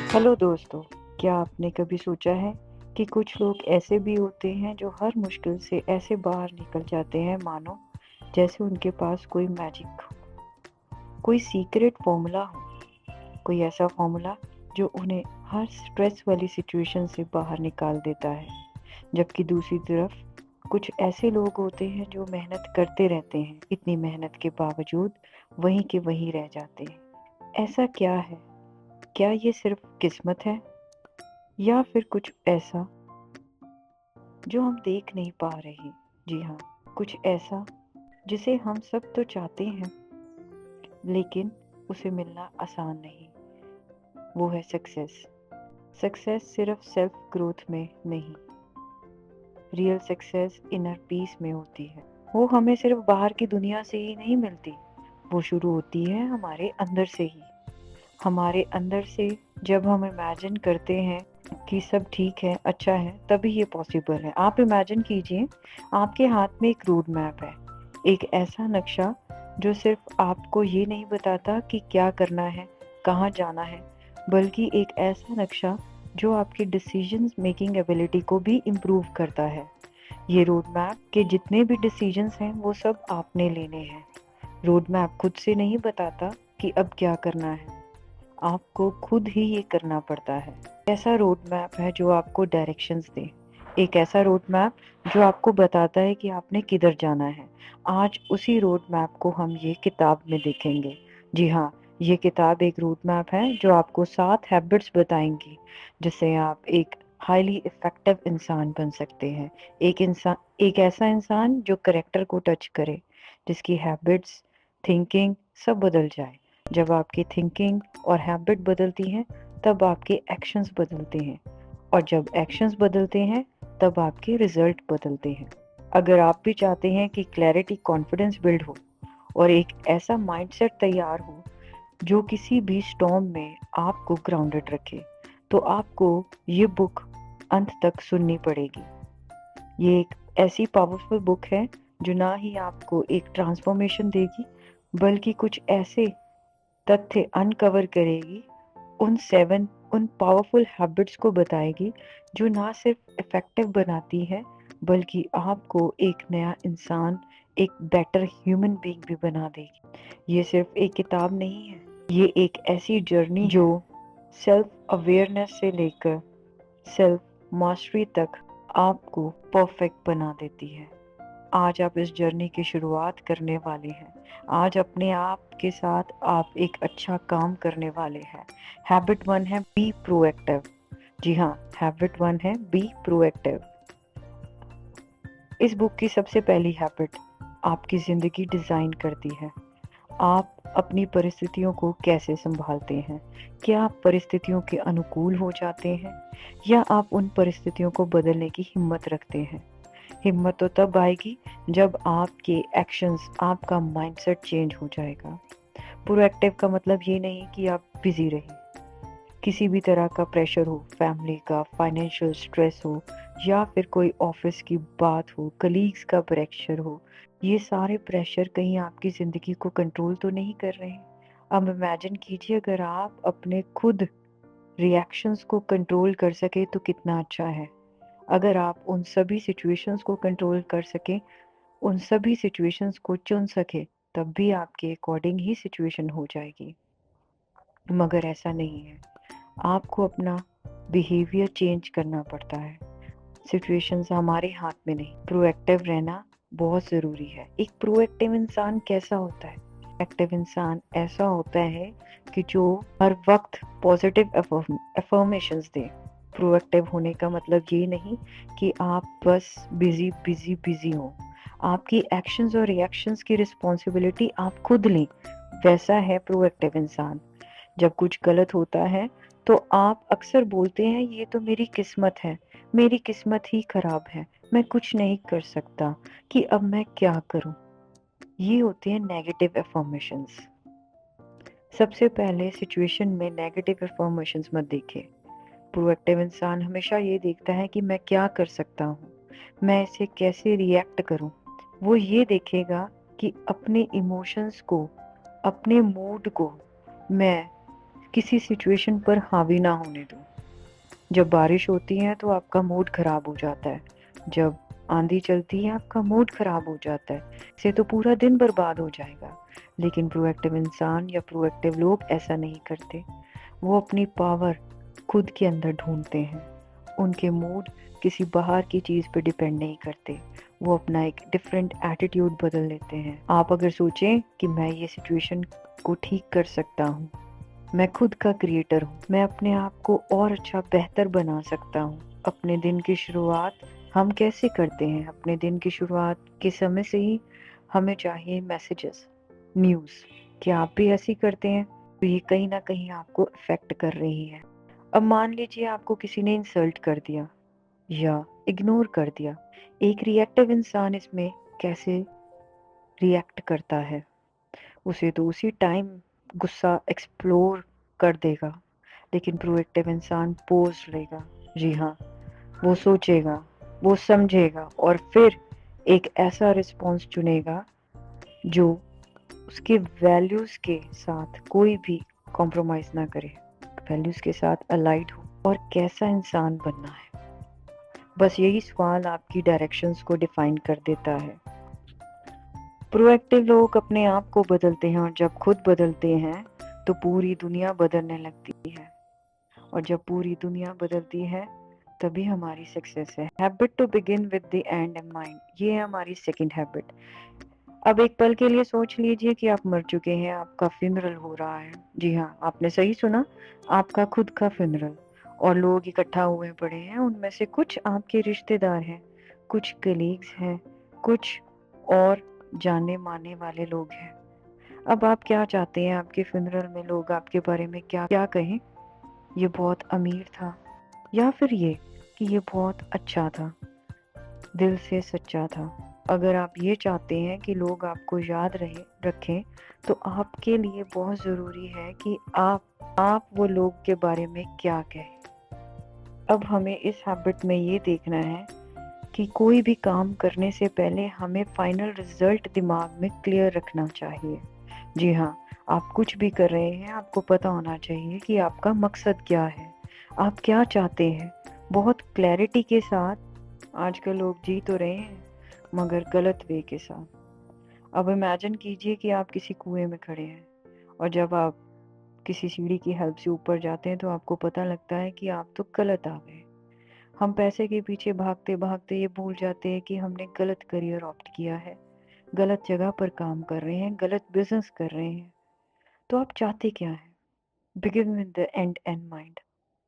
Hello दोस्तों, क्या आपने कभी सोचा है कि कुछ लोग ऐसे भी होते हैं जो हर मुश्किल से ऐसे बाहर निकल जाते हैं मानो जैसे उनके पास कोई मैजिक हो, कोई सीक्रेट फॉर्मूला हो, कोई ऐसा फॉर्मूला जो उन्हें हर स्ट्रेस वाली सिचुएशन से बाहर निकाल देता है। जबकि दूसरी तरफ कुछ ऐसे लोग होते हैं जो मेहनत करते रहते हैं, इतनी मेहनत के बावजूद वहीं के वहीं रह जाते हैं। ऐसा क्या है? क्या ये सिर्फ किस्मत है या फिर कुछ ऐसा जो हम देख नहीं पा रहे? जी हाँ, कुछ ऐसा जिसे हम सब तो चाहते हैं, लेकिन उसे मिलना आसान नहीं। वो है सक्सेस। सक्सेस सिर्फ सेल्फ ग्रोथ में नहीं, रियल सक्सेस इनर पीस में होती है। वो हमें सिर्फ बाहर की दुनिया से ही नहीं मिलती, वो शुरू होती है हमारे अंदर से ही। हमारे अंदर से जब हम इमेजिन करते हैं कि सब ठीक है, अच्छा है, तभी ये पॉसिबल है। आप इमेजिन कीजिए, आपके हाथ में एक रोड मैप है, एक ऐसा नक्शा जो सिर्फ आपको ये नहीं बताता कि क्या करना है, कहाँ जाना है, बल्कि एक ऐसा नक्शा जो आपकी डिसीजन मेकिंग एबिलिटी को भी इम्प्रूव करता है। ये रोड मैप के जितने भी डिसीजंस हैं वो सब आपने लेने हैं। रोड मैप खुद से नहीं बताता कि अब क्या करना है, आपको खुद ही ये करना पड़ता है। ऐसा रोड मैप है जो आपको डायरेक्शंस दे, एक ऐसा रोड मैप जो आपको बताता है कि आपने किधर जाना है। आज उसी रोड मैप को हम ये किताब में देखेंगे। जी हाँ, ये किताब एक रोड मैप है जो आपको 7 हैबिट्स बताएंगी जिससे आप एक हाईली इफेक्टिव इंसान बन सकते हैं। एक ऐसा इंसान जो करेक्टर को टच करे, जिसकी हैबिट्स, थिंकिंग सब बदल जाए। जब आपकी थिंकिंग और हैबिट बदलती हैं, तब आपके एक्शंस बदलते हैं, और जब एक्शंस बदलते हैं, तब आपके रिजल्ट बदलते हैं। अगर आप भी चाहते हैं कि क्लैरिटी, कॉन्फिडेंस बिल्ड हो और एक ऐसा माइंडसेट तैयार हो जो किसी भी स्टॉर्म में आपको ग्राउंडेड रखे, तो आपको ये बुक अंत तक सुननी पड़ेगी। ये एक ऐसी पावरफुल बुक है जो ना ही आपको एक ट्रांसफॉर्मेशन देगी, बल्कि कुछ ऐसे तथ्य अनकवर करेगी, उन पावरफुल हैबिट्स को बताएगी जो ना सिर्फ इफेक्टिव बनाती है, बल्कि आपको एक नया इंसान, एक बेटर ह्यूमन बीइंग भी बना देगी। ये सिर्फ एक किताब नहीं है, ये एक ऐसी जर्नी जो सेल्फ अवेयरनेस से लेकर सेल्फ मास्टरी तक आपको परफेक्ट बना देती है। आज आप इस जर्नी की शुरुआत करने वाले हैं। आज अपने आप के साथ आप एक अच्छा काम करने वाले हैं। हैबिट 1 है बी प्रोएक्टिव। जी हाँ, हैबिट 1 है बी प्रोएक्टिव। इस बुक की सबसे पहली हैबिट आपकी जिंदगी डिजाइन करती है। आप अपनी परिस्थितियों को कैसे संभालते हैं? क्या आप परिस्थितियों के अनुकूल हो जाते हैं या आप उन परिस्थितियों को बदलने की हिम्मत रखते हैं? हिम्मत तो तब आएगी जब आपके एक्शंस, आपका माइंडसेट चेंज हो जाएगा। प्रोएक्टिव का मतलब ये नहीं कि आप बिजी रहिए। किसी भी तरह का प्रेशर हो, फैमिली का, फाइनेंशियल स्ट्रेस हो, या फिर कोई ऑफिस की बात हो, कलीग्स का प्रेशर हो, ये सारे प्रेशर कहीं आपकी ज़िंदगी को कंट्रोल तो नहीं कर रहे हैं। अब इमेजिन कीजिए, अगर आप अपने खुद रिएक्शंस को कंट्रोल कर सके तो कितना अच्छा है। अगर आप उन सभी सिचुएशंस को कंट्रोल कर सकें, उन सभी सिचुएशंस को चुन सके, तब भी आपके अकॉर्डिंग ही सिचुएशन हो जाएगी। मगर ऐसा नहीं है, आपको अपना बिहेवियर चेंज करना पड़ता है। सिचुएशंस हमारे हाथ में नहीं। प्रोएक्टिव रहना बहुत ज़रूरी है। एक प्रोएक्टिव इंसान कैसा होता है? एक्टिव इंसान ऐसा होता है कि जो हर वक्त पॉजिटिव अफर्मेशंस दे। प्रोएक्टिव होने का मतलब ये नहीं कि आप बस बिजी बिजी बिजी हो। आपकी एक्शंस और रिएक्शंस की रिस्पॉन्सिबिलिटी आप खुद लें, वैसा है प्रोएक्टिव इंसान। जब कुछ गलत होता है तो आप अक्सर बोलते हैं, ये तो मेरी किस्मत है, मेरी किस्मत ही खराब है, मैं कुछ नहीं कर सकता, कि अब मैं क्या करूं। ये होते हैं नेगेटिव अफर्मेशंस। सबसे पहले सिचुएशन में नेगेटिव अफर्मेशंस मत देखें। प्रोएक्टिव इंसान हमेशा ये देखता है कि मैं क्या कर सकता हूँ, मैं इसे कैसे रिएक्ट करूँ। वो ये देखेगा कि अपने इमोशंस को, अपने मूड को मैं किसी सिचुएशन पर हावी ना होने दो। जब बारिश होती है तो आपका मूड खराब हो जाता है। जब आंधी चलती है आपका मूड खराब हो जाता है। इससे तो पूरा दिन बर्बाद हो जाएगा। लेकिन प्रोएक्टिव इंसान या प्रोएक्टिव लोग ऐसा नहीं करते। वो अपनी पावर खुद के अंदर ढूंढते हैं। उनके मूड किसी बाहर की चीज़ पे डिपेंड नहीं करते। वो अपना एक डिफरेंट एटीट्यूड बदल लेते हैं। आप अगर सोचें कि मैं ये सिचुएशन को ठीक कर सकता हूँ, मैं खुद का क्रिएटर हूँ, मैं अपने आप को और अच्छा बेहतर बना सकता हूँ। अपने दिन की शुरुआत हम कैसे करते हैं? अपने दिन की शुरुआत के समय से ही हमें चाहिए मैसेजेस, न्यूज़। क्या आप भी ऐसे ही करते हैं? तो ये कहीं ना कहीं आपको इफेक्ट कर रही है। अब मान लीजिए आपको किसी ने इंसल्ट कर दिया या इग्नोर कर दिया। एक रिएक्टिव इंसान इसमें कैसे रिएक्ट करता है? उसे तो उसी टाइम गुस्सा एक्सप्लोर कर देगा। लेकिन प्रोएक्टिव इंसान पॉज़ लेगा। जी हाँ, वो सोचेगा, वो समझेगा और फिर एक ऐसा रिस्पॉन्स चुनेगा जो उसके वैल्यूज़ के साथ कोई भी कॉम्प्रोमाइज़ ना करे, वैल्यूज़ के साथ अलाइड हो। और कैसा इंसान बनना है, बस यही सवाल आपकी डायरेक्शंस को डिफाइन कर देता है। प्रोएक्टिव लोग अपने आप को बदलते हैं और जब खुद बदलते हैं तो पूरी दुनिया बदलने लगती है। और जब पूरी दुनिया बदलती है तभी हमारी सक्सेस है। Habit to begin with the end in mind, ये है हमारी सेकंड हैबिट। अब एक पल के लिए सोच लीजिए कि आप मर चुके हैं, आपका फ्यूनरल हो रहा है। जी हाँ, आपने सही सुना, आपका खुद का फ्यूनरल। और लोग इकट्ठा हुए पड़े हैं, उनमें से कुछ आपके रिश्तेदार हैं, कुछ कलीग्स हैं, कुछ और जाने माने वाले लोग हैं। अब आप क्या चाहते हैं आपके फ्यूनरल में लोग आपके बारे में क्या क्या कहें? ये बहुत अमीर था, या फिर ये कि ये बहुत अच्छा था, दिल से सच्चा था। अगर आप ये चाहते हैं कि लोग आपको याद रखें तो आपके लिए बहुत ज़रूरी है कि आप वो लोग के बारे में क्या कहें। अब हमें इस हैबिट में ये देखना है कि कोई भी काम करने से पहले हमें फाइनल रिजल्ट दिमाग में क्लियर रखना चाहिए। जी हाँ, आप कुछ भी कर रहे हैं आपको पता होना चाहिए कि आपका मकसद क्या है, आप क्या चाहते हैं। बहुत क्लैरिटी के साथ आजकल लोग जी तो रहे हैं मगर गलत वे के साथ। अब इमेजिन कीजिए कि आप किसी कुएं में खड़े हैं और जब आप किसी सीढ़ी की हेल्प से ऊपर जाते हैं तो आपको पता लगता है कि आप तो गलत आ गए। हम पैसे के पीछे भागते भागते ये भूल जाते हैं कि हमने गलत करियर ऑप्ट किया है, गलत जगह पर काम कर रहे हैं, गलत बिजनेस कर रहे हैं। तो आप चाहते क्या हैं? Begin with the end in mind.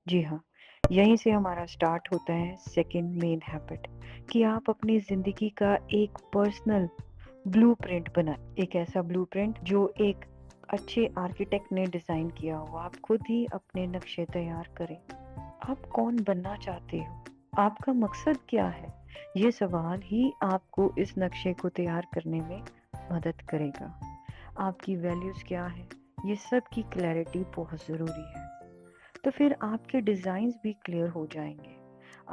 जी हाँ, यहीं से हमारा स्टार्ट होता है सेकंड मेन हैबिट, कि आप अपनी ज़िंदगी का एक पर्सनल ब्लूप्रिंट बनाएं। एक ऐसा ब्लूप्रिंट जो एक अच्छे आर्किटेक्ट ने डिज़ाइन किया हो। आप खुद ही अपने नक्शे तैयार करें। आप कौन बनना चाहते हो? आपका मकसद क्या है? ये सवाल ही आपको इस नक्शे को तैयार करने में मदद करेगा। आपकी वैल्यूज़ क्या है? ये सब की क्लैरिटी बहुत ज़रूरी है। तो फिर आपके डिज़ाइंस भी क्लियर हो जाएंगे।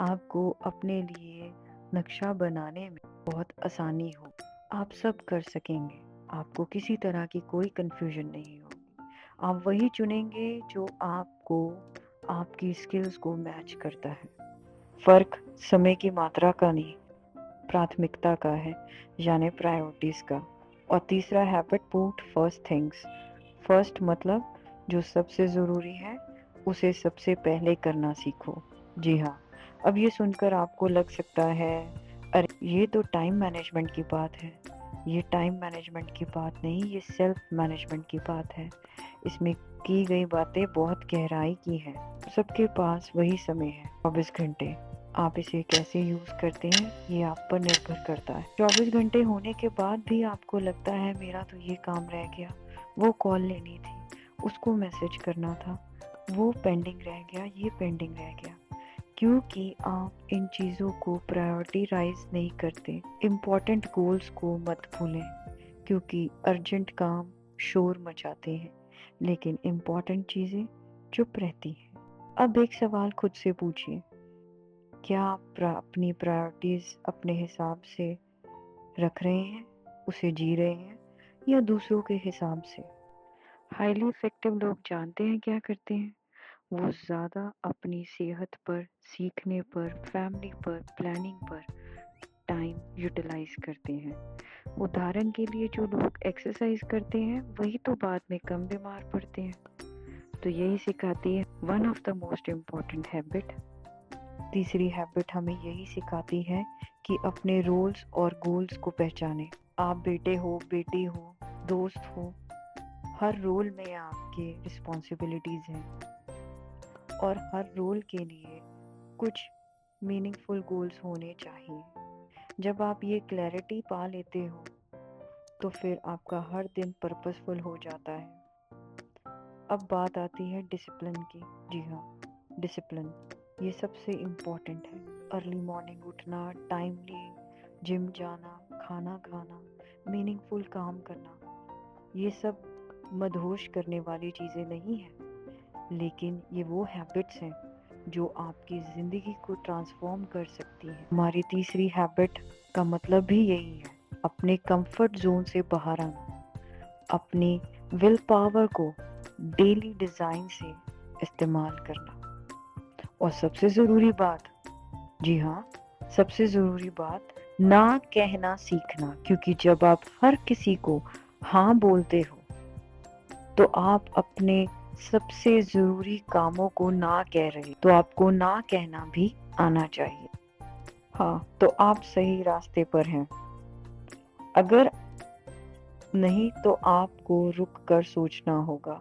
आपको अपने लिए नक्शा बनाने में बहुत आसानी हो। आप सब कर सकेंगे। आपको किसी तरह की कोई कन्फ्यूजन नहीं होगी। आप वही चुनेंगे जो आपको आपकी स्किल्स को मैच करता है। फ़र्क समय की मात्रा का नहीं, प्राथमिकता का है, यानी प्रायोरिटीज़ का। और तीसरा habit, put first things first, मतलब जो सबसे ज़रूरी है उसे सबसे पहले करना सीखो। जी हाँ, अब ये सुनकर आपको लग सकता है अरे ये तो टाइम मैनेजमेंट की बात है। ये टाइम मैनेजमेंट की बात नहीं, ये सेल्फ मैनेजमेंट की बात है। इसमें की गई बातें बहुत गहराई की हैं। सबके पास वही समय है, 24 घंटे। आप इसे कैसे यूज़ करते हैं ये आप पर निर्भर करता है। 24 घंटे होने के बाद भी आपको लगता है मेरा तो ये काम रह गया, वो कॉल लेनी थी, उसको मैसेज करना था, वो पेंडिंग रह गया, ये पेंडिंग रह गया, क्योंकि आप इन चीज़ों को प्रायोरिटाइज नहीं करते। इम्पोर्टेंट गोल्स को मत भूलें, क्योंकि अर्जेंट काम शोर मचाते हैं लेकिन इम्पोर्टेंट चीज़ें चुप रहती हैं। अब एक सवाल खुद से पूछिए, क्या आप अपनी प्रायोरिटीज़ अपने हिसाब से रख रहे हैं, उसे जी रहे हैं, या दूसरों के हिसाब से? हाईली इफ़ेक्टिव लोग जानते हैं क्या करते हैं? वो ज़्यादा अपनी सेहत पर, सीखने पर, फैमिली पर, प्लानिंग पर टाइम यूटिलाइज़ करते हैं। उदाहरण के लिए जो लोग एक्सरसाइज़ करते हैं, वही तो बाद में कम बीमार पड़ते हैं। तो यही सिखाती है one of the most important habit. तीसरी हैबिट हमें यही सिखाती है कि अपने रोल्स और गोल्स को पहचानें। आप बेटे हो, बेटी हो, दोस्त हो, हर रोल में आपके रिस्पॉन्सिबिलिटीज़ हैं और हर रोल के लिए कुछ मीनिंगफुल गोल्स होने चाहिए। जब आप ये क्लैरिटी पा लेते हो, तो फिर आपका हर दिन पर्पसफुल हो जाता है। अब बात आती है डिसिप्लिन की। जी हाँ, डिसिप्लिन ये सबसे इम्पॉर्टेंट है। अर्ली मॉर्निंग उठना, टाइमली जिम जाना, खाना खाना, मीनिंगफुल काम करना, ये सब मदहोश करने वाली चीज़ें नहीं हैं, लेकिन ये वो हैबिट्स हैं जो आपकी ज़िंदगी को ट्रांसफॉर्म कर सकती हैं। हमारी तीसरी हैबिट का मतलब भी यही है, अपने कंफर्ट जोन से बाहर आना, अपनी विल पावर को डेली डिज़ाइन से इस्तेमाल करना। और सबसे ज़रूरी बात, जी हाँ, सबसे ज़रूरी बात, ना कहना सीखना, क्योंकि जब आप हर किसी को हाँ बोलते हो, तो आप अपने सबसे ज़रूरी कामों को ना कह रहे, तो आपको ना कहना भी आना चाहिए। हाँ, तो आप सही रास्ते पर हैं। अगर नहीं तो आपको रुक कर सोचना होगा,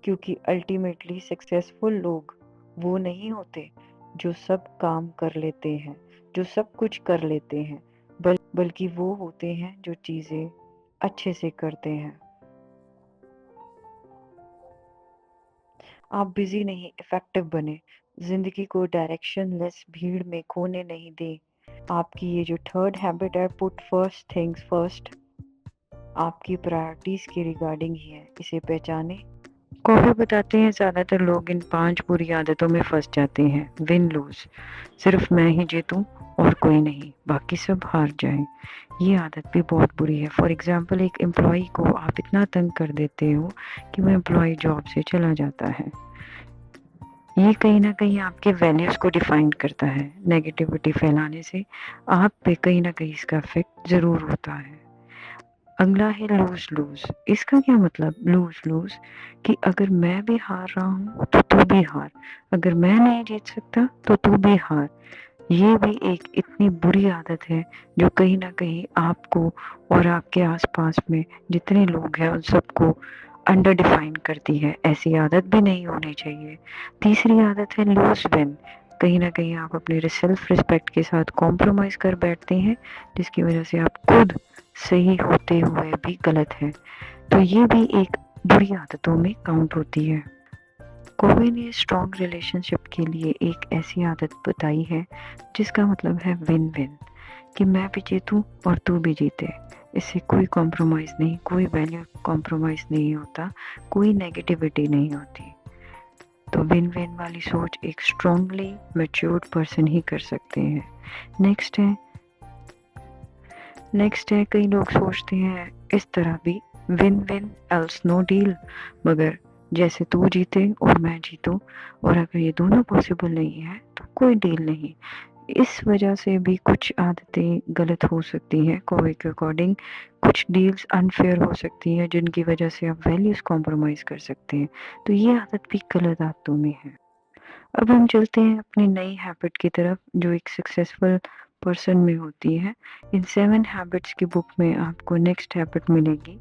क्योंकि अल्टीमेटली सक्सेसफुल लोग वो नहीं होते जो सब काम कर लेते हैं, जो सब कुछ कर लेते हैं, बल्कि वो होते हैं जो चीज़ें अच्छे से करते हैं। आप बिज़ी नहीं, इफ़ेक्टिव बने। ज़िंदगी को डायरेक्शनलेस भीड़ में खोने नहीं दें। आपकी ये जो थर्ड हैबिट है, पुट फर्स्ट थिंग्स फर्स्ट, आपकी प्रायोरिटीज़ के रिगार्डिंग ही है। इसे पहचानें। कॉफ़ी बताते हैं ज़्यादातर लोग इन 5 बुरी आदतों में फँस जाते हैं। विन लूज़, सिर्फ मैं ही जीतूँ और कोई नहीं, बाकी सब हार जाएँ। ये आदत भी बहुत बुरी है। फॉर एग्ज़ाम्पल, एक एम्प्लॉई को आप इतना तंग कर देते हो कि वो एम्प्लॉई जॉब से चला जाता है। ये कहीं न कहीं आपके वैल्यूज़ को डिफ़ाइन करता है। नेगेटिविटी फैलाने से आप पे कहीं न कहीं इसका इफ़ेक्ट ज़रूर होता है। अगला है लूज़ लूज़। इसका क्या मतलब लूज़ लूज़, कि अगर मैं भी हार रहा हूँ तो तू भी हार, अगर मैं नहीं जीत सकता तो तू भी हार। ये भी एक इतनी बुरी आदत है जो कहीं न कहीं आपको और आपके आस-पास में जितने लोग हैं उन सबको अंडर डिफाइन करती है। ऐसी आदत भी नहीं होनी चाहिए। तीसरी आदत है लूज़ विन। कहीं न कहीं आप अपने सेल्फ रिस्पेक्ट के साथ कॉम्प्रोमाइज़ कर बैठते हैं, जिसकी वजह से आप खुद सही होते हुए भी गलत हैं। तो ये भी एक बुरी आदतों में काउंट होती है। कोवे ने स्ट्रॉन्ग रिलेशनशिप के लिए एक ऐसी आदत बताई है जिसका मतलब है विन विन, कि मैं भी जीतूं और तू भी जीते। इससे कोई कॉम्प्रोमाइज़ नहीं, कोई वैल्यू कॉम्प्रोमाइज़ नहीं होता, कोई नेगेटिविटी नहीं होती। तो विन विन वाली सोच एक स्ट्रांगली मैच्योर्ड पर्सन ही कर सकते हैं। नेक्स्ट है कई लोग सोचते हैं इस तरह भी, win win else no deal, मगर जैसे तू जीते और मैं जीतूं, और अगर ये दोनों पॉसिबल नहीं है तो कोई डील नहीं। इस वजह से भी कुछ आदतें गलत हो सकती हैं। कोवे के अकॉर्डिंग कुछ डील्स अनफेयर हो सकती हैं जिनकी वजह से आप वैल्यूज़ कॉम्प्रोमाइज़ कर सकते हैं। तो ये आदत भी गलत आदतों में है। अब हम चलते हैं अपनी नई हैबिट की तरफ जो एक सक्सेसफुल पर्सन में होती है। इन 7 हैबिट्स की बुक में आपको नेक्स्ट हैबिट मिलेगी।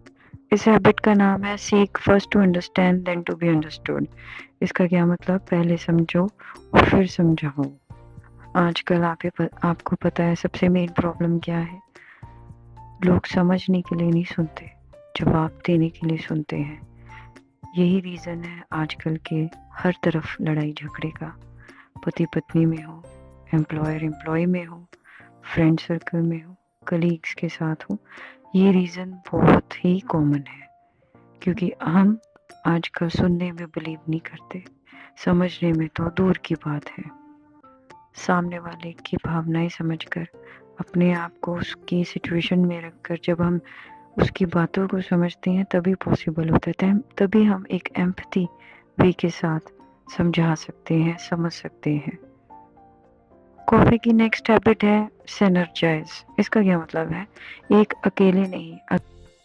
इस हैबिट का नाम है seek first to understand then to be understood. इसका क्या मतलब, पहले समझो और फिर समझाओ। आजकल आपको पता है सबसे मेन प्रॉब्लम क्या है? लोग समझने के लिए नहीं सुनते, जवाब देने के लिए सुनते हैं। यही रीज़न है आजकल के हर तरफ लड़ाई झगड़े का। पति पत्नी में हो, एम्प्लॉयर एम्प्लॉय में हो, फ्रेंड सर्कल में हो, कलीग्स के साथ हो, ये रीज़न बहुत ही कॉमन है, क्योंकि हम आजकल सुनने में बिलीव नहीं करते, समझने में तो दूर की बात है। सामने वाले की भावनाएं समझकर, अपने आप को उसकी सिचुएशन में रखकर जब हम उसकी बातों को समझते हैं तभी पॉसिबल होता है, तभी हम एक एम्पैथी वे के साथ समझा सकते हैं, समझ सकते हैं। कॉफ़ी की नेक्स्ट हैबिट है सिनर्जाइज़। इसका क्या मतलब है? एक अकेले नहीं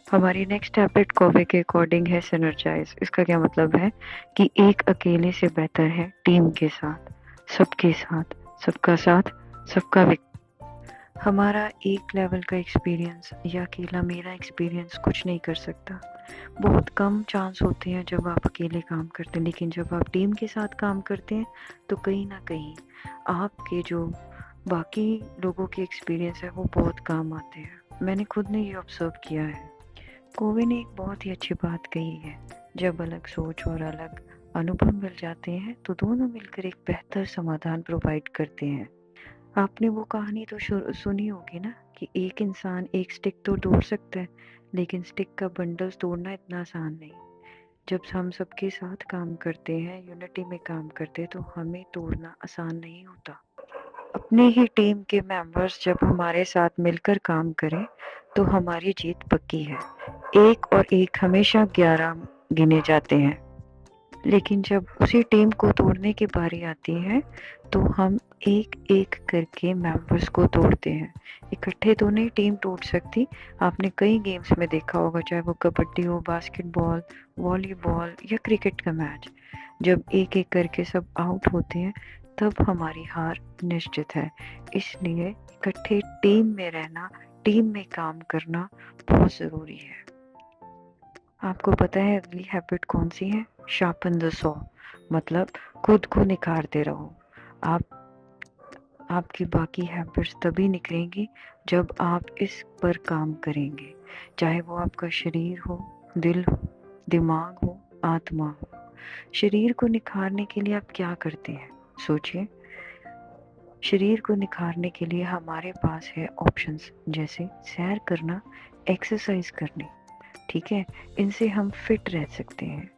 हमारी नेक्स्ट हैबिट कॉफ़ी के अकॉर्डिंग है सिनर्जाइज़। इसका क्या मतलब है कि एक अकेले से बेहतर है टीम के साथ, सबके साथ, सबका साथ, सबका हमारा एक लेवल का एक्सपीरियंस या अकेला मेरा एक्सपीरियंस कुछ नहीं कर सकता। बहुत कम चांस होते हैं जब आप अकेले काम करते हैं, लेकिन जब आप टीम के साथ काम करते हैं तो कहीं ना कहीं आपके जो बाकी लोगों के एक्सपीरियंस है वो बहुत काम आते हैं। मैंने खुद ने ये ऑब्जर्व किया है। कोवे ने एक बहुत ही अच्छी बात कही है, जब अलग सोच और अलग अनुभव मिल जाते हैं तो दोनों मिलकर एक बेहतर समाधान प्रोवाइड करते हैं। आपने वो कहानी तो सुनी होगी ना कि एक इंसान एक स्टिक तो तोड़ सकता है, लेकिन स्टिक का बंडल तोड़ना इतना आसान नहीं। जब हम सबके साथ काम करते हैं, यूनिटी में काम करते हैं, तो हमें तोड़ना आसान नहीं होता। अपने ही टीम के मेंबर्स जब हमारे साथ मिलकर काम करें तो हमारी जीत पक्की है। एक और एक हमेशा 11 गिने जाते हैं, लेकिन जब उसी टीम को तोड़ने की बारी आती है तो हम एक एक करके मेंबर्स को तोड़ते हैं। इकट्ठे तो नहीं टीम टूट सकती। आपने कई गेम्स में देखा होगा, चाहे वो कबड्डी हो, बास्केटबॉल, वॉलीबॉल या क्रिकेट का मैच, जब एक एक करके सब आउट होते हैं तब हमारी हार निश्चित है। इसलिए इकट्ठे टीम में रहना, टीम में काम करना बहुत ज़रूरी है। आपको पता है अगली हैबिट कौन सी है? शार्पन द सॉ, मतलब खुद को निखारते रहो। आपकी बाकी हैबिट्स तभी निकलेंगी जब आप इस पर काम करेंगे, चाहे वो आपका शरीर हो, दिल हो, दिमाग हो, आत्मा हो। शरीर को निखारने के लिए आप क्या करते हैं? सोचिए। शरीर को निखारने के लिए हमारे पास है ऑप्शंस, जैसे सैर करना, एक्सरसाइज करनी, ठीक है? इनसे हम फिट रह सकते हैं।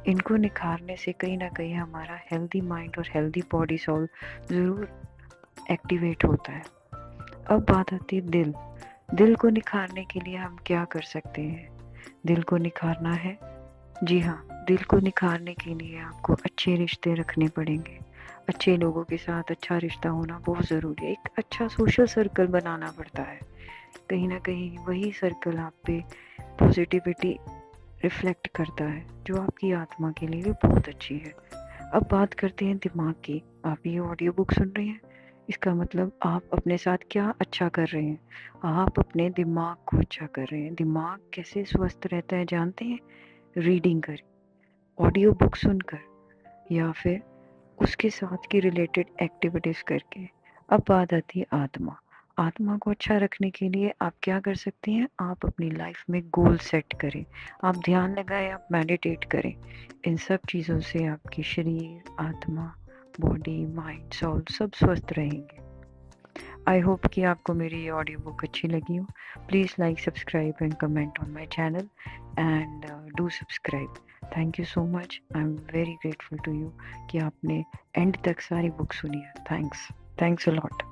इनको निखारने से कहीं ना कहीं हमारा हेल्दी माइंड और हेल्दी बॉडी सोल ज़रूर एक्टिवेट होता है। अब बात आती है दिल। दिल को निखारने के लिए हम क्या कर सकते हैं? दिल को निखारना है, जी हाँ, दिल को निखारने के लिए आपको अच्छे रिश्ते रखने पड़ेंगे। अच्छे लोगों के साथ अच्छा रिश्ता होना बहुत ज़रूरी है। एक अच्छा सोशल सर्कल बनाना पड़ता है। कहीं ना कहीं वही सर्कल आप पे पॉजिटिविटी रिफ्लेक्ट करता है, जो आपकी आत्मा के लिए भी बहुत अच्छी है। अब बात करते हैं दिमाग की। आप ये ऑडियो बुक सुन रहे हैं, इसका मतलब आप अपने साथ क्या अच्छा कर रहे हैं? आप अपने दिमाग को अच्छा कर रहे हैं। दिमाग कैसे स्वस्थ रहता है जानते हैं? रीडिंग कर, ऑडियो बुक सुनकर, या फिर उसके साथ की रिलेटेड एक्टिविटीज़ करके। अब बात आती है आत्मा। आत्मा को अच्छा रखने के लिए आप क्या कर सकते हैं? आप अपनी लाइफ में गोल सेट करें, आप ध्यान लगाएं, आप मेडिटेट करें। इन सब चीज़ों से आपकी शरीर, आत्मा, बॉडी, माइंड, सोल सब स्वस्थ रहेंगे। आई होप कि आपको मेरी ये ऑडियो बुक अच्छी लगी हो। Please like, subscribe and comment on my channel and do subscribe. Thank you so much. I am very grateful to you कि आपने एंड तक सारी बुक सुनी है। Thanks a lot.